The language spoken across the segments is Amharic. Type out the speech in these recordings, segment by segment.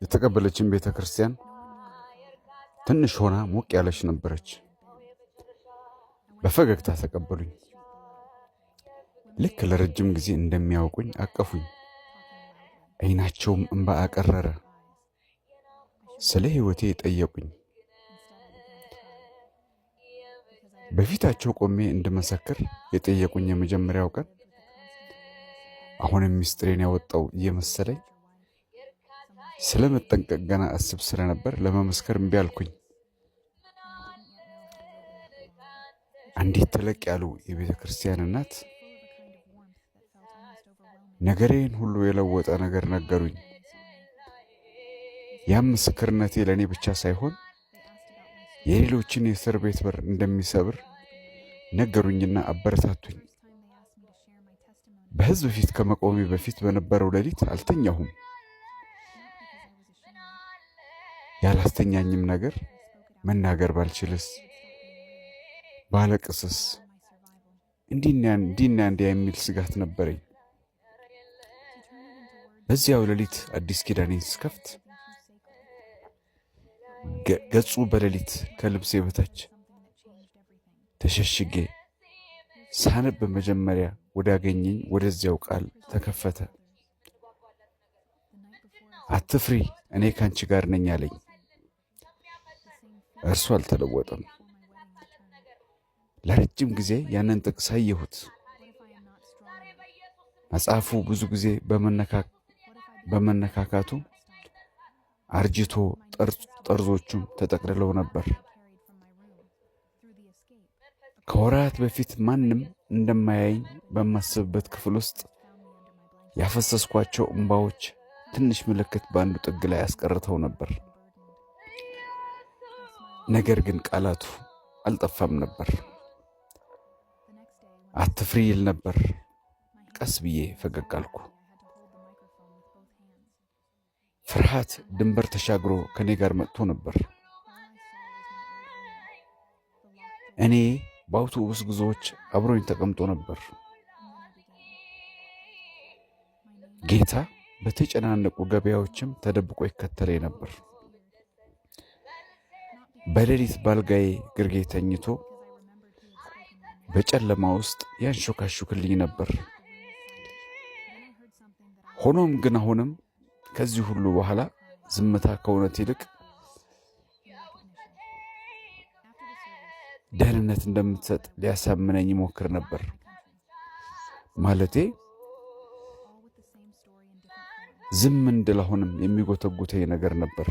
የተቀበለችን ቤተክርስቲያን ትንሽ ሆና ሞቅ ያለች ነበረች። በፈገግታ ተቀበሉኝ። ልክ ለረጅም ጊዜ እንደሚያውቁኝ አቀፉኝ። አይናቸውም እንባ አቀረረ። ስለ ሕይወቴ ጠየቁኝ። በፊታቸው ቆሜ እንድመሰክር የጠየቁኝ የመጀመሪያው ቀን አሁንም ሚስጥሬን ያወጣው እየመሰለኝ ስለመጠንቀቅ ገና አስብ ስለነበር ለመመስከር እምቢ አልኩኝ። አንዲት ተለቅ ያሉ የቤተ ክርስቲያን እናት ነገሬን ሁሉ የለወጠ ነገር ነገሩኝ። ያም ምስክርነቴ ለእኔ ብቻ ሳይሆን የሌሎችን የእስር ቤት በር እንደሚሰብር ነገሩኝና አበረታቱኝ። በሕዝብ ፊት ከመቆሜ በፊት በነበረው ሌሊት አልተኛሁም። ያላስተኛኝም ነገር መናገር ባልችልስ፣ ባለቅስስ፣ እንዲና እንዲያ የሚል ስጋት ነበረኝ። በዚያው ሌሊት አዲስ ኪዳኔን ስከፍት ገጹ በሌሊት ከልብሴ በታች ተሸሽጌ ሳነብ መጀመሪያ ወዳገኘኝ ወደዚያው ቃል ተከፈተ። አትፍሪ፣ እኔ ካንቺ ጋር ነኝ አለኝ። እርሱ አልተለወጠም። ለረጅም ጊዜ ያንን ጥቅስ አየሁት። መጽሐፉ ብዙ ጊዜ በመነካካቱ አርጅቶ ጠርዞቹም ተጠቅልለው ነበር። ከወራት በፊት ማንም እንደማያየኝ በማስብበት ክፍል ውስጥ ያፈሰስኳቸው እንባዎች ትንሽ ምልክት በአንዱ ጥግ ላይ አስቀርተው ነበር። ነገር ግን ቃላቱ አልጠፋም ነበር። አትፍሪ ይል ነበር። ቀስ ብዬ ፈገግ አልኩ። ፍርሃት ድንበር ተሻግሮ ከኔ ጋር መጥቶ ነበር። እኔ በአውቶቡስ ጉዞዎች አብሮኝ ተቀምጦ ነበር። ጌታ በተጨናነቁ ገበያዎችም ተደብቆ ይከተለኝ ነበር። በሌሊት ባልጋዬ ግርጌ ተኝቶ በጨለማ ውስጥ ያንሾካሹክልኝ ነበር። ሆኖም ግን አሁንም ከዚህ ሁሉ በኋላ ዝምታ ከእውነት ይልቅ ደህንነት እንደምትሰጥ ሊያሳምነኝ ይሞክር ነበር። ማለቴ ዝም እንድል አሁንም የሚጎተጉተኝ ነገር ነበር።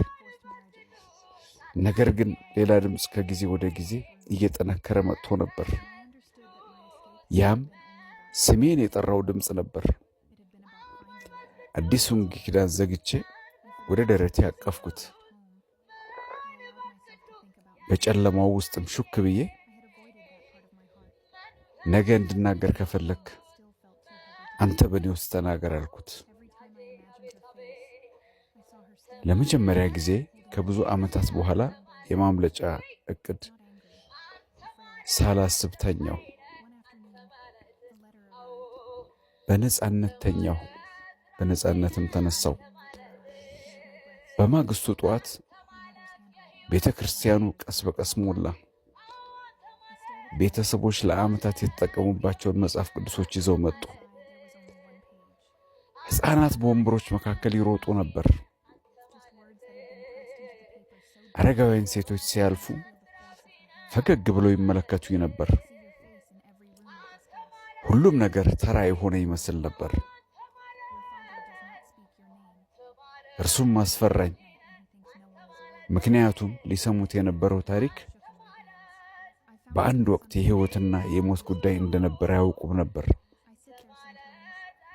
ነገር ግን ሌላ ድምፅ ከጊዜ ወደ ጊዜ እየጠነከረ መጥቶ ነበር። ያም ስሜን የጠራው ድምፅ ነበር። አዲሱን ኪዳን ዘግቼ ወደ ደረቴ አቀፍኩት። በጨለማው ውስጥም ሹክ ብዬ ነገ እንድናገር ከፈለክ አንተ በእኔ ውስጥ ተናገር አልኩት። ለመጀመሪያ ጊዜ ከብዙ ዓመታት በኋላ የማምለጫ እቅድ ሳላስብ ተኛሁ። በነጻነት ተኛሁ፣ በነጻነትም ተነሳሁ። በማግስቱ ጠዋት ቤተ ክርስቲያኑ ቀስ በቀስ ሞላ። ቤተሰቦች ለዓመታት የተጠቀሙባቸውን መጽሐፍ ቅዱሶች ይዘው መጡ። ሕፃናት በወንበሮች መካከል ይሮጡ ነበር። አረጋውያን ሴቶች ሲያልፉ ፈገግ ብለው ይመለከቱኝ ነበር። ሁሉም ነገር ተራ የሆነ ይመስል ነበር። እርሱም አስፈራኝ። ምክንያቱም ሊሰሙት የነበረው ታሪክ በአንድ ወቅት የሕይወትና የሞት ጉዳይ እንደነበር አያውቁም ነበር።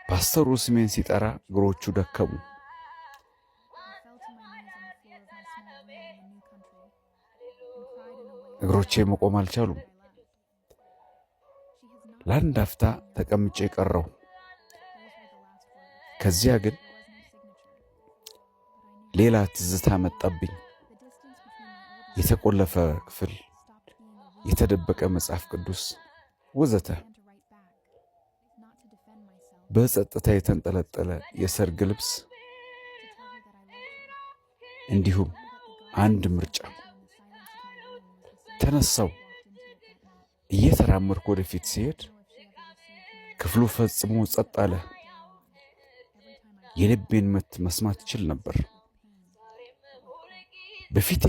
ፓስተሩ ስሜን ሲጠራ እግሮቹ ደከሙ። እግሮቼ መቆም አልቻሉም። ለአንድ አፍታ ተቀምጬ ቀረሁ። ከዚያ ግን ሌላ ትዝታ መጣብኝ። የተቆለፈ ክፍል፣ የተደበቀ መጽሐፍ ቅዱስ ወዘተ። በጸጥታ የተንጠለጠለ የሰርግ ልብስ፣ እንዲሁም አንድ ምርጫ። ተነሳው። እየተራመድኩ ወደፊት ሲሄድ ክፍሉ ፈጽሞ ጸጥ አለ። የልቤን ምት መስማት ይችል ነበር። በፊቴ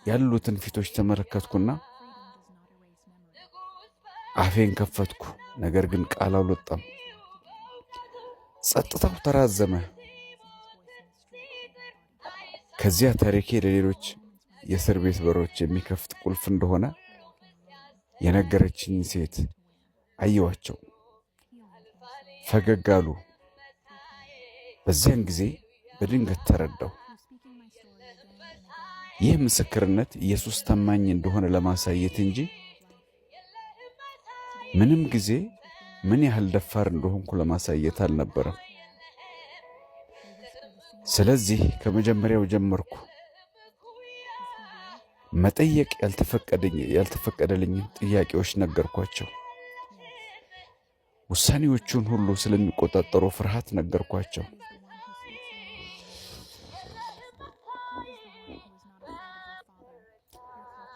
ያሉትን ፊቶች ተመለከትኩና አፌን ከፈትኩ። ነገር ግን ቃል አልወጣም። ጸጥታው ተራዘመ። ከዚያ ታሪኬ ለሌሎች የእስር ቤት በሮች የሚከፍት ቁልፍ እንደሆነ የነገረችኝ ሴት አየዋቸው። ፈገግ አሉ። በዚያን ጊዜ በድንገት ተረዳሁ። ይህ ምስክርነት ኢየሱስ ታማኝ እንደሆነ ለማሳየት እንጂ ምንም ጊዜ ምን ያህል ደፋር እንደሆንኩ ለማሳየት አልነበረም። ስለዚህ ከመጀመሪያው ጀመርኩ። መጠየቅ ያልተፈቀደልኝ ጥያቄዎች ነገርኳቸው። ውሳኔዎቹን ሁሉ ስለሚቆጣጠሩ ፍርሃት ነገርኳቸው።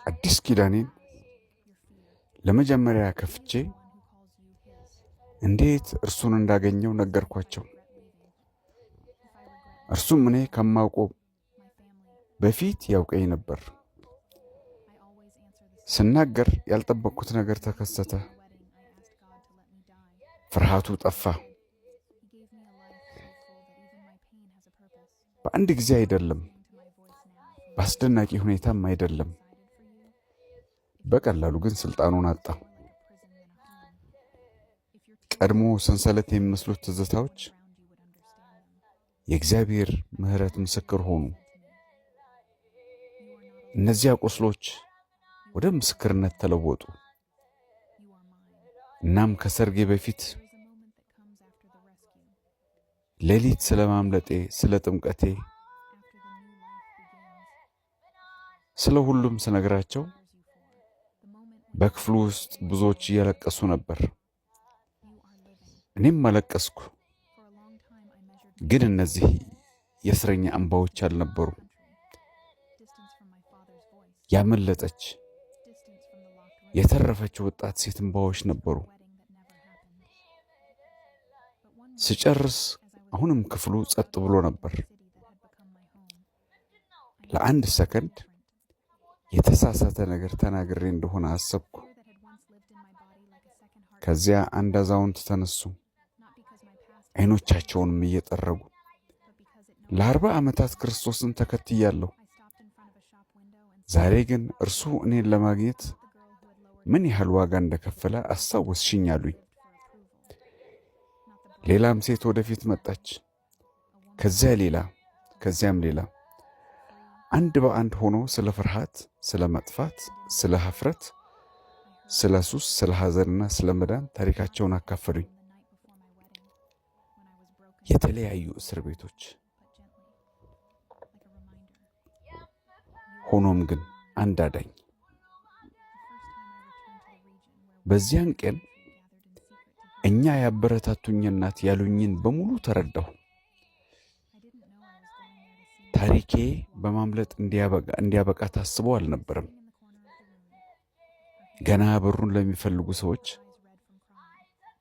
አዲስ ኪዳኔን ለመጀመሪያ ከፍቼ እንዴት እርሱን እንዳገኘው ነገርኳቸው። እርሱም እኔ ከማውቀው በፊት ያውቀኝ ነበር። ስናገር ያልጠበቅኩት ነገር ተከሰተ። ፍርሃቱ ጠፋ። በአንድ ጊዜ አይደለም፣ በአስደናቂ ሁኔታም አይደለም። በቀላሉ ግን ስልጣኑን አጣ። ቀድሞ ሰንሰለት የሚመስሉት ትዝታዎች የእግዚአብሔር ምሕረት ምስክር ሆኑ። እነዚያ ቁስሎች ወደ ምስክርነት ተለወጡ። እናም ከሰርጌ በፊት ሌሊት ስለ ማምለጤ፣ ስለ ጥምቀቴ፣ ስለ ሁሉም ስነግራቸው በክፍሉ ውስጥ ብዙዎች እያለቀሱ ነበር። እኔም አለቀስኩ። ግን እነዚህ የእስረኛ እንባዎች አልነበሩ። ያመለጠች የተረፈች ወጣት ሴት እንባዎች ነበሩ። ስጨርስ አሁንም ክፍሉ ጸጥ ብሎ ነበር። ለአንድ ሰከንድ የተሳሳተ ነገር ተናግሬ እንደሆነ አሰብኩ። ከዚያ አንድ አዛውንት ተነሱ፣ አይኖቻቸውንም እየጠረጉ ለ40 ዓመታት ክርስቶስን ተከትያለሁ። ዛሬ ግን እርሱ እኔን ለማግኘት ምን ያህል ዋጋ እንደከፈለ አስታወስሽኝ አሉኝ። ሌላም ሴት ወደፊት መጣች። ከዚያ ሌላ፣ ከዚያም ሌላ። አንድ በአንድ ሆኖ ስለ ፍርሃት፣ ስለ መጥፋት፣ ስለ ሀፍረት፣ ስለ ሱስ፣ ስለ ሐዘንና ስለ መዳን ታሪካቸውን አካፈሉኝ። የተለያዩ እስር ቤቶች። ሆኖም ግን አንድ አዳኝ። በዚያን ቀን እኛ ያበረታቱኝ እናት ያሉኝን በሙሉ ተረዳሁ። ታሪኬ በማምለጥ እንዲያበቃ ታስቦ አልነበረም። ገና በሩን ለሚፈልጉ ሰዎች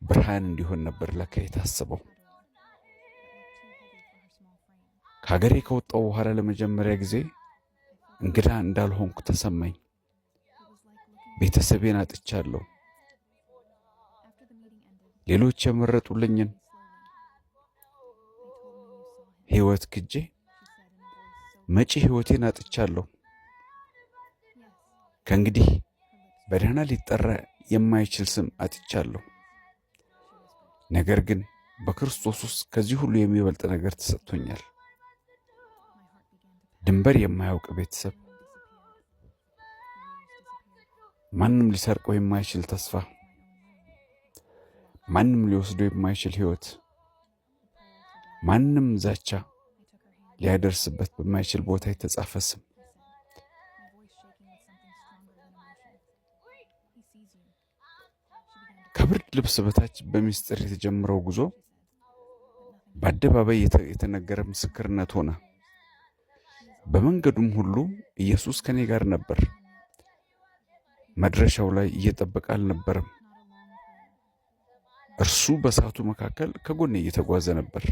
ብርሃን እንዲሆን ነበር ለካ የታሰበው። ከሀገሬ ከወጣሁ በኋላ ለመጀመሪያ ጊዜ እንግዳ እንዳልሆንኩ ተሰማኝ። ቤተሰቤን አጥቻለሁ። ሌሎች የመረጡልኝን ሕይወት ክጄ መጪ ሕይወቴን አጥቻለሁ። ከእንግዲህ በደህና ሊጠራ የማይችል ስም አጥቻለሁ። ነገር ግን በክርስቶስ ውስጥ ከዚህ ሁሉ የሚበልጥ ነገር ተሰጥቶኛል። ድንበር የማያውቅ ቤተሰብ፣ ማንም ሊሰርቀው የማይችል ተስፋ፣ ማንም ሊወስደው የማይችል ሕይወት፣ ማንም ዛቻ ሊያደርስበት በማይችል ቦታ የተጻፈ ስም። ከብርድ ልብስ በታች በሚስጥር የተጀመረው ጉዞ በአደባባይ የተነገረ ምስክርነት ሆነ። በመንገዱም ሁሉ ኢየሱስ ከኔ ጋር ነበር። መድረሻው ላይ እየጠበቀ አልነበረም። እርሱ በእሳቱ መካከል ከጎኔ እየተጓዘ ነበር።